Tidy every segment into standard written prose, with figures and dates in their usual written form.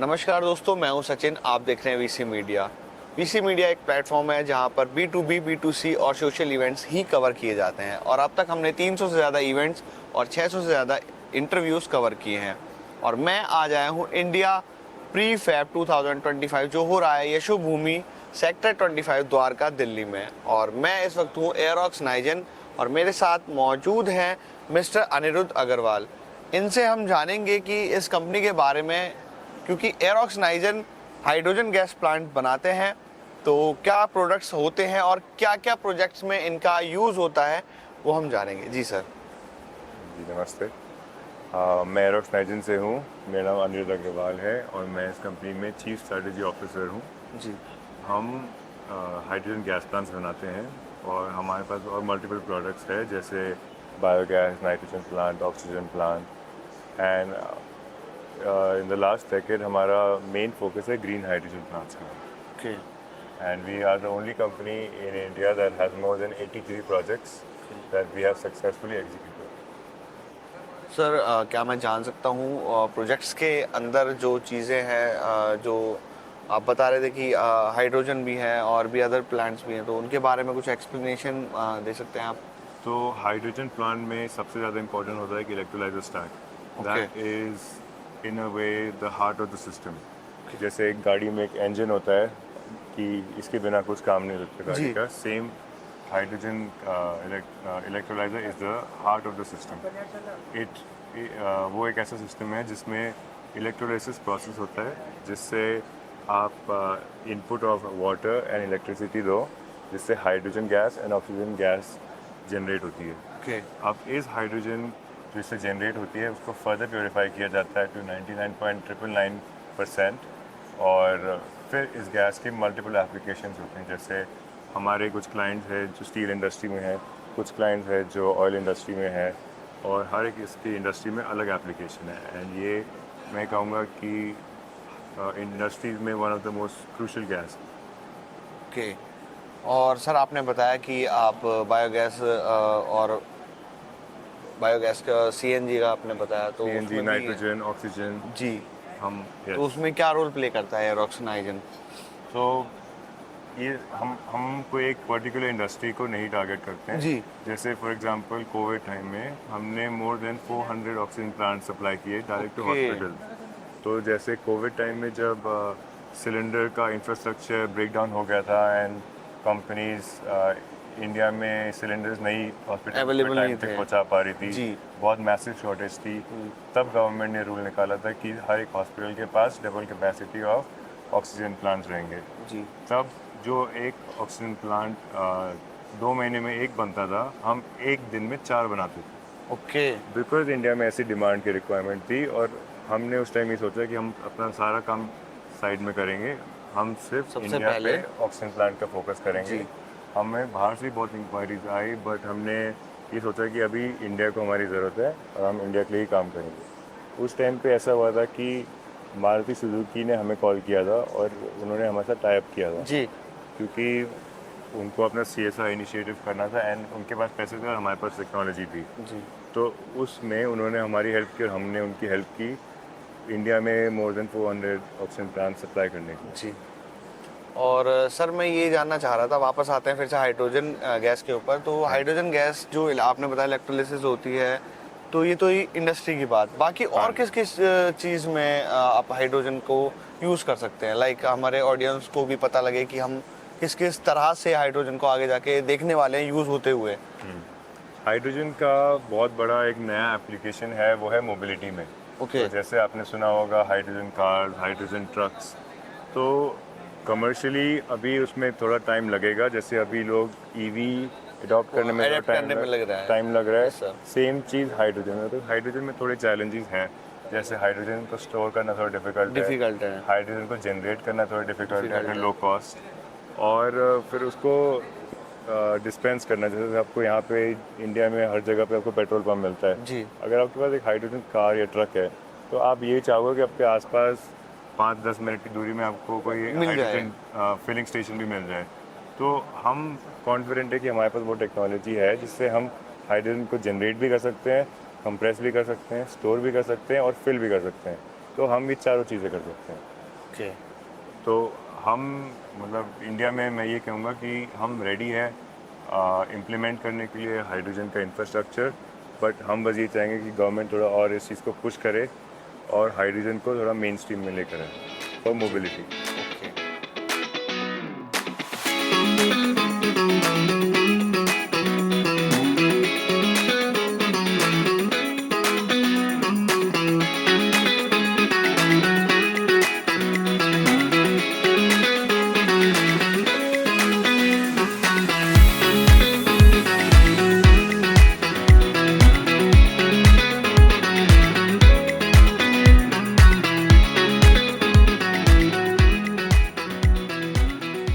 नमस्कार दोस्तों, मैं हूं सचिन। आप देख रहे हैं वीसी मीडिया। वीसी मीडिया एक प्लेटफॉर्म है जहां पर B2B, B2C और सोशल इवेंट्स ही कवर किए जाते हैं और अब तक हमने 300 से ज़्यादा इवेंट्स और 600 से ज़्यादा इंटरव्यूज़ कवर किए हैं। और मैं आज आया हूं इंडिया प्री फैब 2025 जो हो रहा है यशो भूमि सेक्टर 25 द्वारका दिल्ली में। और मैं इस वक्त हूँ एयरॉक्स नाइजन और मेरे साथ मौजूद हैं मिस्टर अनिरुद्ध अग्रवाल। इनसे हम जानेंगे कि इस कंपनी के बारे में, क्योंकि एयरॉक्स नाइजन हाइड्रोजन गैस प्लांट बनाते हैं, तो क्या प्रोडक्ट्स होते हैं और क्या क्या प्रोजेक्ट्स में इनका यूज़ होता है वो हम जानेंगे। जी सर। जी नमस्ते। मैं एयरॉक्स नाइजन से हूँ। मेरा नाम अनिरुद्ध अग्रवाल है और मैं इस कंपनी में चीफ स्ट्रेटजी ऑफिसर हूँ। जी। हम हाइड्रोजन गैस प्लांट्स बनाते हैं और हमारे पास और मल्टीपल प्रोडक्ट्स है, जैसे biogas, nitrogen plant, oxygen plant and in the last decade हमारा मेन फोकस है ग्रीन हाइड्रोजन प्लांट्स का। Okay. And we are the only company in India that has more than 83 projects that we have successfully executed. Sir, क्या मैं जान सकता हूँ projects के अंदर जो चीज़ें हैं, जो आप बता रहे थे कि हाइड्रोजन भी है और भी अदर प्लांट्स भी हैं, तो उनके बारे में कुछ एक्सप्लेनेशन दे सकते हैं आप? तो हाइड्रोजन प्लांट में सबसे ज़्यादा इम्पोर्टेंट होता है कि electrolyser stack, that is in a way the heart of the system. जैसे एक गाड़ी में एक इंजन होता है कि इसके बिना कुछ काम नहीं होता गाड़ी का, same hydrogen electrolyser is the heart of the system. वो एक ऐसा सिस्टम है जिसमें इलेक्ट्रोलाइसिस प्रोसेस होता है, जिससे आप input of water and electricity दो, जिससे hydrogen gas and oxygen gas generate होती है। अब इस हाइड्रोजन जो इससे जनरेट होती है उसको फर्दर प्योरीफाई किया जाता है टू 99.999% और फिर इस गैस के मल्टीपल एप्लीकेशंस होते हैं। जैसे हमारे कुछ क्लाइंट्स हैं जो स्टील इंडस्ट्री में है, कुछ क्लाइंट्स हैं जो ऑयल इंडस्ट्री में है, और हर एक इसकी इंडस्ट्री में अलग एप्लीकेशन है। एंड ये मैं कहूँगा कि इंडस्ट्रीज में one of the most crucial gas. Okay. और सर, आपने बताया कि आप बायोगैस का CNG का आपने बताया, तो CNG, उसमें भी नाइट्रोजन, ऑक्सीजन जी, हम तो उसमें क्या रोल प्ले करता है एयरॉक्स नाइजन? तो ये हम कोई एक पर्टिकुलर इंडस्ट्री को नहीं टारगेट करते हैं जी। जैसे फॉर एग्जांपल कोविड टाइम में हमने more than 400 oxygen plant supply किए डायरेक्ट टू हॉस्पिटल। तो जैसे कोविड टाइम में जब सिलेंडर का इंफ्रास्ट्रक्चर ब्रेक डाउन हो गया था एंड कंपनीज इंडिया में सिलेंडर्स नहीं हॉस्पिटल अवेलेबल टाइम नहीं पे थे। पहुंचा पा रही थी, जी। बहुत मैसिव शॉर्टेज थी, तब गवर्नमेंट ने रूल निकाला था कि हर एक हॉस्पिटल के पास double capacity of oxygen plants रहेंगे। जी। तब जो एक ऑक्सीजन प्लांट 2 महीने में एक बनता था, हम एक दिन में 4 बनाते थे। ओके। बिकॉज इंडिया में ऐसी डिमांड की रिक्वायरमेंट थी और हमने उस टाइम ये सोचा कि हम अपना सारा काम साइड में करेंगे, हम सिर्फ सबसे इंडिया पहले पे ऑक्सीजन प्लांट का फोकस करेंगे। जी। हमें बाहर से बहुत इंक्वायरीज आई, बट हमने ये सोचा कि अभी इंडिया को हमारी ज़रूरत है और हम इंडिया के लिए ही काम करेंगे। उस टाइम पे ऐसा हुआ था कि मारुति सुजुकी ने हमें कॉल किया था और उन्होंने हमारे साथ टाई अप किया था, जी। क्योंकि उनको अपना CSR इनिशिएटिव करना था एंड उनके पास पैसे थे और हमारे पास टेक्नोलॉजी थी। जी। तो उसमें उन्होंने हमारी हेल्प की और हमने उनकी हेल्प की इंडिया में more than 400 oxygen plant supply करने की। जी। और सर, मैं ये जानना चाह रहा था, वापस आते हैं फिर से हाइड्रोजन गैस के ऊपर। तो हाइड्रोजन गैस जो आपने बताया इलेक्ट्रोलिसिस होती है, तो ये तो इंडस्ट्री की बात, बाकी और किस किस चीज़ में आप हाइड्रोजन को यूज़ कर सकते हैं? लाइक हमारे ऑडियंस को भी पता लगे कि हम किस किस तरह से हाइड्रोजन को आगे जाके देखने वाले हैं यूज़ होते हुए। हाइड्रोजन का बहुत बड़ा एक नया एप्लीकेशन है, वो है मोबिलिटी में। ओके। तो जैसे आपने सुना होगा हाइड्रोजन कार्स, हाइड्रोजन ट्रक्स, तो कमर्शियली अभी उसमें थोड़ा टाइम लगेगा। जैसे अभी लोग EV अडॉप्ट करने में एडेप्ट करने में लग रहा है। Yes, sir। सेम चीज़ हाइड्रोजन में। तो हाइड्रोजन में थोड़े चैलेंजेस हैं, जैसे हाइड्रोजन को स्टोर करना थोड़ा डिफिकल्ट है, हाइड्रोजन को जनरेट करना थोड़ा डिफिकल्ट है, लो कॉस्ट, और फिर उसको डिस्पेंस करना। जैसे आपको यहाँ पे इंडिया में हर जगह पे आपको पेट्रोल पंप मिलता है जी। अगर आपके पास एक हाइड्रोजन कार या ट्रक है तो आप ये चाहोगे कि आपके आसपास 5-10 मिनट की दूरी में आपको कोई हाइड्रोजन फिलिंग स्टेशन भी मिल जाए। तो हम कॉन्फिडेंट है कि हमारे पास वो टेक्नोलॉजी है जिससे हम हाइड्रोजन को जनरेट भी कर सकते हैं, कंप्रेस भी कर सकते हैं, स्टोर भी कर सकते हैं और फिल भी कर सकते हैं। तो हम भी चारों चीज़ें कर सकते हैं। ओके। तो हम मतलब इंडिया में मैं ये कहूँगा कि हम रेडी हैं इम्प्लीमेंट करने के लिए हाइड्रोजन का इंफ्रास्ट्रक्चर, बट हम बस ये चाहेंगे कि गवर्नमेंट थोड़ा और इस चीज़ को पुश करे और हाइड्रोजन को थोड़ा मेन स्ट्रीम में लेकर आए फॉर मोबिलिटी। ओके।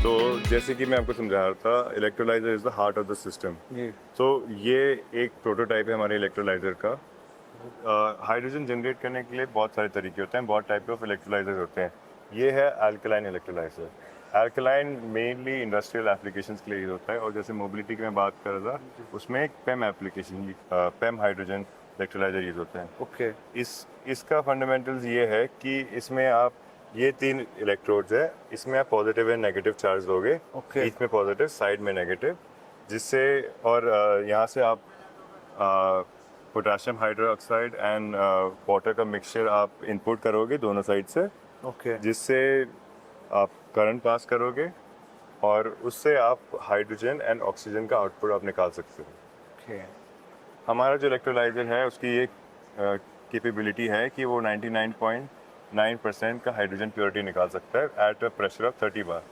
तो जैसे कि मैं आपको समझा रहा था, electrolyser is the heart of the system. जी। तो ये एक प्रोटोटाइप है हमारे इलेक्ट्रोलाइजर का। हाइड्रोजन जनरेट करने के लिए बहुत सारे तरीके होते हैं, बहुत टाइप ऑफ इलेक्ट्रोलाइजर होते हैं। ये है alkaline electrolyser. Alkaline mainly industrial applications के लिए यूज होता है, और जैसे मोबिलिटी की मैं बात कर रहा था, उसमें एक पेम एप्लीकेशन, पेम हाइड्रोजन इलेक्ट्रोलाइजर यूज होता है। ओके। इसका फंडामेंटल्स ये है कि इसमें आप ये 3 इलेक्ट्रोड्स है, इसमें आप पॉजिटिव एंड नेगेटिव चार्ज दोगे। Okay. बीच में पॉजिटिव, साइड में नेगेटिव, जिससे और यहाँ से आप पोटेशियम हाइड्रोक्साइड एंड वाटर का मिक्सचर आप इनपुट करोगे दोनों साइड से, ओके। जिससे आप करंट पास करोगे और उससे आप हाइड्रोजन एंड ऑक्सीजन का आउटपुट आप निकाल सकते हो। ओके। हमारा जो इलेक्ट्रोलाइजर है उसकी ये कैपेबिलिटी है कि वो 99.9% का हाइड्रोजन प्योरिटी निकाल सकता है at a pressure of 30 bar.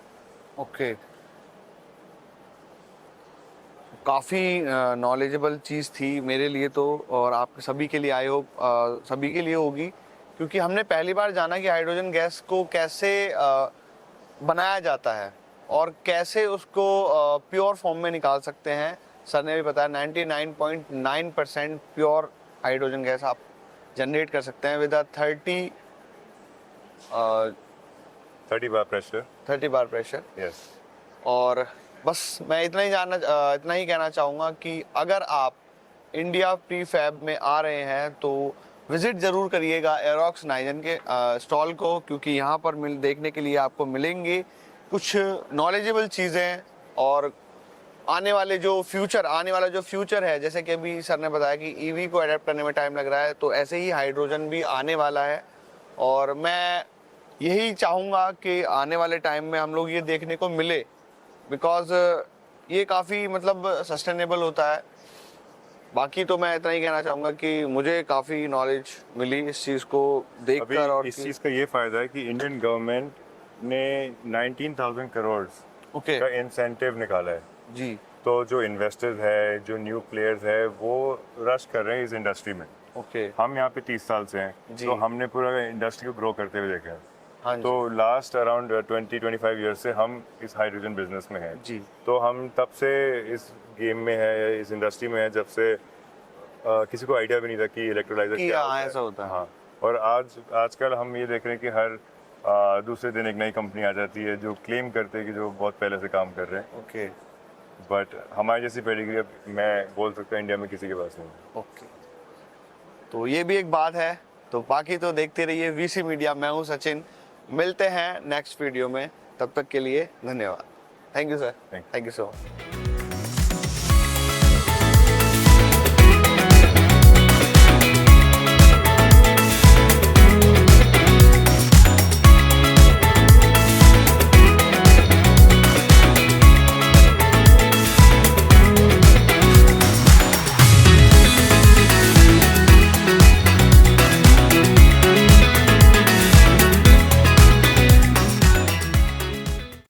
Okay. काफ़ी नॉलेजेबल चीज़ थी मेरे लिए तो, और आप सभी के लिए, आई होप सभी के लिए होगी, क्योंकि हमने पहली बार जाना कि हाइड्रोजन गैस को कैसे बनाया जाता है और कैसे उसको प्योर फॉर्म में निकाल सकते हैं। सर ने भी बताया 99.9% प्योर हाइड्रोजन गैस आप जनरेट कर सकते हैं with 30 bar pressure. 30 bar pressure. Yes. और बस मैं इतना ही कहना चाहूँगा कि अगर आप इंडिया प्रीफैब में आ रहे हैं तो विज़िट ज़रूर करिएगा एरोक्स नाइजन के स्टॉल को, क्योंकि यहाँ पर देखने के लिए आपको मिलेंगे कुछ नॉलेजेबल चीज़ें, और आने वाला जो फ्यूचर है, जैसे कि अभी सर ने बताया कि ईवी को अडेप्ट करने में टाइम लग रहा है, तो ऐसे ही हाइड्रोजन भी आने वाला है। और मैं यही चाहूँगा कि आने वाले टाइम में हम लोग ये देखने को मिले, बिकॉज ये काफ़ी मतलब सस्टेनेबल होता है। बाकी तो मैं इतना ही कहना चाहूँगा कि मुझे काफ़ी नॉलेज मिली इस चीज़ को देखकर। और इस चीज़ का ये फ़ायदा है कि इंडियन गवर्नमेंट ने 19,000 करोड़ ओके का इंसेंटिव निकाला है। जी। तो जो इन्वेस्टर्स है, जो न्यू प्लेयर्स है, वो रश कर रहे हैं इस इंडस्ट्री में। ओके। हम यहाँ पे 30 साल से हैं, जी। तो हमने पूरा इंडस्ट्री को ग्रो करते हुए देखा है। हाँ जी। तो लास्ट अराउंड 20-25 ईयर से हम इस हाइड्रोजन बिजनेस में हैं। जी। तो हम तब से इस गेम में है, इस इंडस्ट्री में है, जब से किसी को आइडिया भी नहीं था कि इलेक्ट्रोलाइजर क्या होता है। ऐसा होता है। हाँ, और आजकल हम ये देख रहे हैं कि हर दूसरे दिन एक नई कंपनी आ जाती है जो क्लेम करते हैं कि जो बहुत पहले से काम कर रहे हैं। ओके। बट हमारी जैसी पेडिग्री अब मैं बोल सकता हूँ इंडिया में किसी के पास नहीं है। ओके, तो ये भी एक बात है। तो बाकी तो देखते रहिए वीसी मीडिया। मैं हूँ सचिन, मिलते हैं नेक्स्ट वीडियो में, तब तक के लिए धन्यवाद। Thank you sir. Thank you. Thank you so much.